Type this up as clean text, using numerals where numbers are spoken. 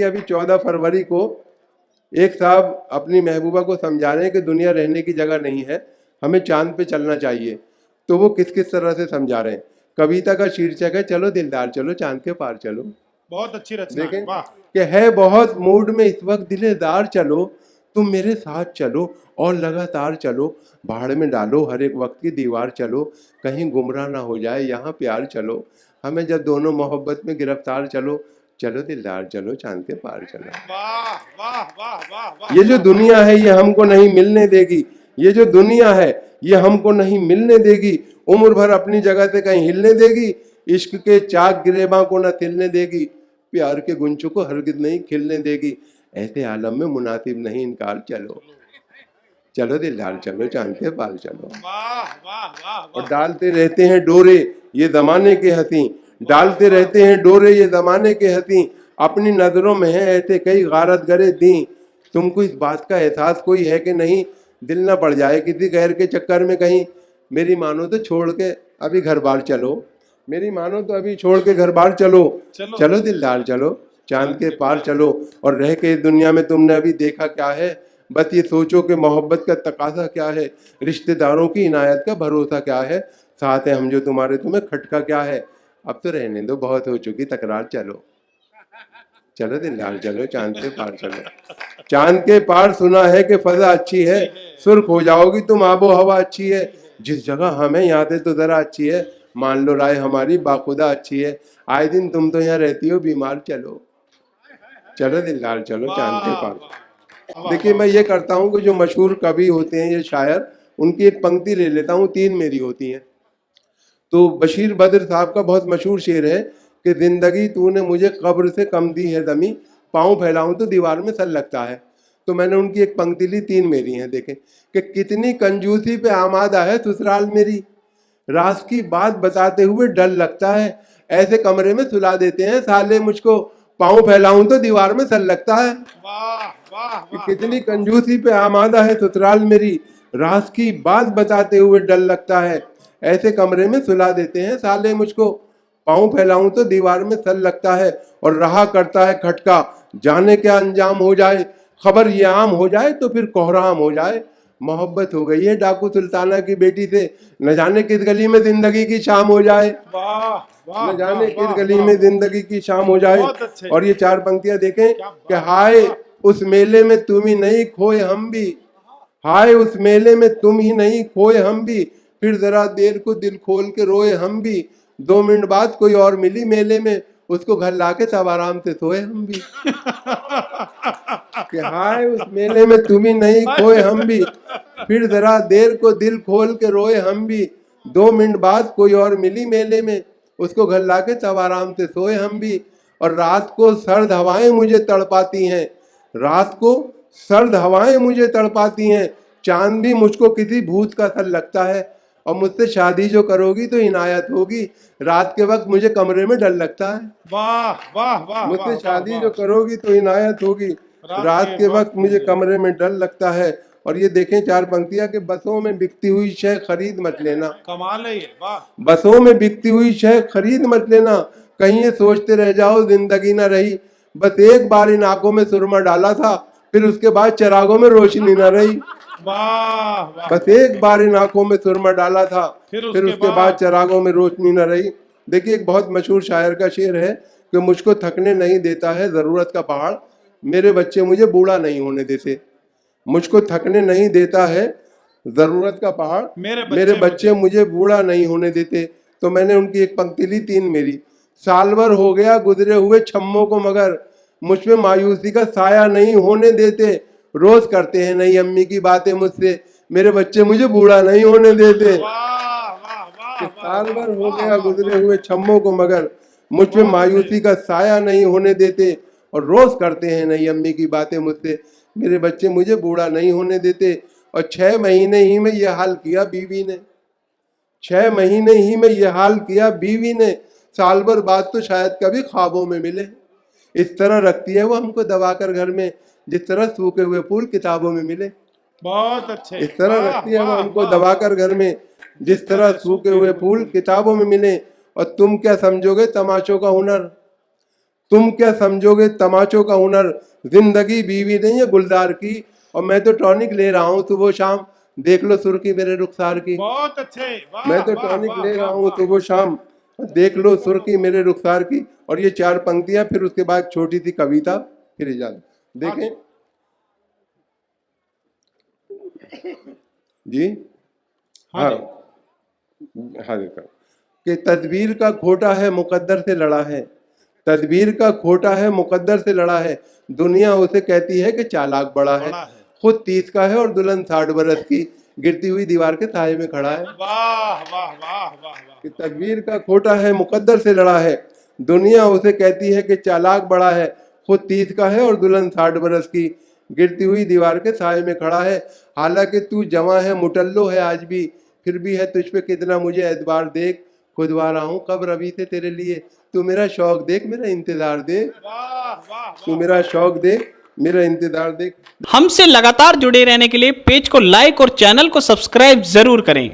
देखिए अभी 14 फरवरी को एक साहब अपनी महबूबा को समझा रहे हैं कि दुनिया रहने की जगह नहीं है, हमें चांद पे चलना चाहिए। तो वो किस किस तरह से समझा रहे हैं। कविता का शीर्षक है चलो दिलदार चलो चांद के पार चलो। बहुत अच्छी रचना है, देखें वाह। कि है बहुत मूड में इस वक्त दिलदार चलो, तुम मेरे साथ चलो और लगातार चलो, भाड़ में डालो हर एक वक्त की दीवार चलो, कहीं गुमराह ना हो जाए यहाँ प्यार चलो, हमें जब दोनों मोहब्बत में गिरफ्तार चलो, चलो दिलदार चलो चांद के पार चलो। वाह वाह वाह वाह वाह। ये जो दुनिया है ये हमको नहीं मिलने देगी, ये जो दुनिया है ये हमको नहीं मिलने देगी, उम्र भर अपनी जगह से कहीं हिलने देगी, इश्क के चाक गिरेबां को न तिलने देगी, प्यार के गुंचों को हरगिज नहीं खिलने देगी, ऐसे आलम में मुनासिब नहीं इनकार चलो, चलो दिलदार चलो चांद के पार चलो। वाह वाह वाह। और डालते रहते हैं डोरे ये जमाने के हंसी, डालते रहते हैं डोरे ये जमाने के हंसी, अपनी नजरों में है ऐसे कई गारत गरे दी, तुमको इस बात का एहसास कोई है कि नहीं, दिल ना पड़ जाए किसी गैर के चक्कर में कहीं, मेरी मानो तो छोड़ के अभी घर बार चलो, मेरी मानो तो अभी छोड़ के घर बार चलो, चलो दिलदार चलो चांद के पार चलो। और रह के इस दुनिया में तुमने अभी देखा क्या है, बस ये सोचो कि मोहब्बत का तकाजा क्या है, रिश्तेदारों की इनायत का भरोसा क्या है, साथ है हम जो तुम्हारे तुम्हें खटका क्या है, अब तो रहने दो बहुत हो चुकी तकरार चलो, चलो दिलदार चलो चांद के पार चलो। चांद के पार सुना है कि फजा अच्छी है, सुर्ख हो जाओगी तुम आबो हवा अच्छी है, जिस जगह हमें यहाँ से तो जरा अच्छी है, मान लो राय हमारी बाखुदा अच्छी है, आए दिन तुम तो यहाँ रहती हो बीमार चलो, चलो दिलदार चलो चांद के पार। देखिए मैं ये करता हूँ कि जो मशहूर कवि होते हैं ये शायर, उनकी एक पंक्ति ले लेता हूँ, 3 मेरी होती हैं। तो बशीर बद्र साहब का बहुत मशहूर शेर है कि जिंदगी तूने मुझे कब्र से कम दी है दमी, पाँव फैलाऊं तो दीवार में सर लगता है। तो मैंने उनकी एक पंक्ति ली, 3 मेरी हैं। देखें कि कितनी कंजूसी पे आमादा है ससुराल मेरी, राज की बात बताते हुए डर लगता है, ऐसे कमरे में सुला देते हैं साले मुझको, पाँव फैलाऊं तो दीवार में सर लगता है। वाह वाह वाह। कितनी कंजूसी पे आमादा है ससुराल मेरी, राज की बात बताते हुए डर लगता है, ऐसे कमरे में सुला देते हैं साले मुझको, पाँव फैलाऊं तो दीवार में सर लगता है, और रहा करता है खटका जाने क्या अंजाम हो जाए, खबर ये आम हो जाए तो फिर कोहराम हो जाए, मोहब्बत हो गई है डाकू सुल्ताना की बेटी से, न जाने किस गली में जिंदगी की शाम हो जाए, न जाने किस गली में जिंदगी की शाम हो जाए। और ये 4 पंक्तियां देखें कि हाय उस मेले में तुम ही नहीं खोए हम भी, हाय उस मेले में तुम ही नहीं खोए हम भी, फिर जरा देर को दिल खोल के रोए हम भी, 2 मिनट बाद कोई और मिली मेले में, उसको घर लाके सब आराम से सोए हम भी। कि हाय उस मेले में तुम ही नहीं खोए हम भी, फिर जरा देर को दिल खोल के रोए हम भी, 2 मिनट बाद कोई और मिली मेले में, उसको घर लाके सब आराम से सोए हम भी। और रात को सर्द हवाएं मुझे तड़पाती हैं, रात को सर्द हवाएं मुझे तड़पाती हैं, चांद भी मुझको किसी भूत का सर लगता है, और मुझसे शादी जो करोगी तो इनायत होगी, रात के वक्त मुझे कमरे में डर लगता है। वाह वाह वाह। मुझसे शादी जो करोगी तो इनायत होगी, रात के वक्त मुझे कमरे में डर लगता है। और ये देखें 4 पंक्तियां कि बसों में बिकती हुई शय खरीद मत लेना, कमाल है ये, वाह। बसों में बिकती हुई शय खरीद मत लेना, कहीं ये सोचते रह जाओ जिंदगी ना रही, बस एक बार इन आंखों में सुरमा डाला था, फिर उसके बाद चिरागों में रोशनी ना रही। वाह। बस एक बार इन आंखों में सुरमा डाला था, फिर उसके बाद चिरागों में रोशनी न रही। देखिए एक बहुत मशहूर शायर का शेर है कि मुझको थकने नहीं देता है जरूरत का पहाड़, मेरे बच्चे मुझे बूढ़ा नहीं होने देते, मुझको थकने नहीं देता है जरूरत का पहाड़, मेरे बच्चे मुझे बूढ़ा नहीं होने देते। तो मैंने उनकी एक पंक्ति ली, 3 मेरी। साल भर हो गया गुजरे हुए छम्मों को मगर, मुझ पे मायूसी का साया नहीं होने देते, रोज करते हैं नई अम्मी की बातें मुझसे, मेरे बच्चे मुझे बूढ़ा नहीं होने देते। साल भर हो गया गुजरे हुए छम्मों को मगर, मुझ पे मायूसी का साया नहीं होने देते, और रोज करते हैं नई अम्मी की बातें मुझसे, मेरे बच्चे मुझे बूढ़ा नहीं होने देते। और 6 महीने ही में ये हाल किया बीवी ने, 6 महीने ही में ये हाल किया बीवी ने, साल भर बाद तो शायद कभी ख्वाबों में मिले। इस तरह रखती है वो हमको दबाकर घर में, जिस तरह सूखे हुए फूल किताबों में मिले। बहुत अच्छे। इस तरह रखती है वो हमको दबाकर घर में, जिस तरह सूखे हुए फूल किताबों में मिले। और तुम क्या समझोगे तमाशों का हुनर, तुम क्या समझोगे तमाचों का हुनर, जिंदगी बीवी नहीं है गुलजार की। और मैं तो टॉनिक ले रहा हूँ सुबह शाम, देख लो सुर्खी मेरे रुखसार की। बहुत अच्छे वाह मैं तो वाह टॉनिक वाह ले रहा वाह हूँ वाह सुबह शाम, देख लो सुर्खी मेरे रुखसार की। और ये 4 पंक्तियां, फिर उसके बाद छोटी सी कविता, फिर इजाजत। हाँ देखें जी। जी। हाँ हाँ जी। हाँ देखा कि तदबीर का खोटा है मुकद्दर से लड़ा है, तदबीर का खोटा है मुकद्दर से लड़ा है। दुनिया उसे कहती है कि चालाक बड़ा है, बड़ा है। खुद 30 का है और दुल्हन 60 बरस की, गिरती हुई दीवार के साए में खड़ा है। वाह वाह वाह वाह वाह। कि तदबीर का खोटा है मुकद्दर से लड़ा है, दुनिया उसे कहती है कि चालाक बड़ा है, खुद 30 का है और दुल्हन 60 बरस की, गिरती हुई दीवार के साए में खड़ा है। हालांकि तू जवां है मुटल्लो है आज भी, फिर भी है तुझ पे कितना मुझे एतबार, देख खुदवा रहा हूँ कब रवि से तेरे लिए, तू मेरा शौक देख मेरा इंतजार देख, वाह वाह तू वाह। मेरा शौक देख मेरा इंतजार देख। हमसे लगातार जुड़े रहने के लिए पेज को लाइक और चैनल को सब्सक्राइब जरूर करें।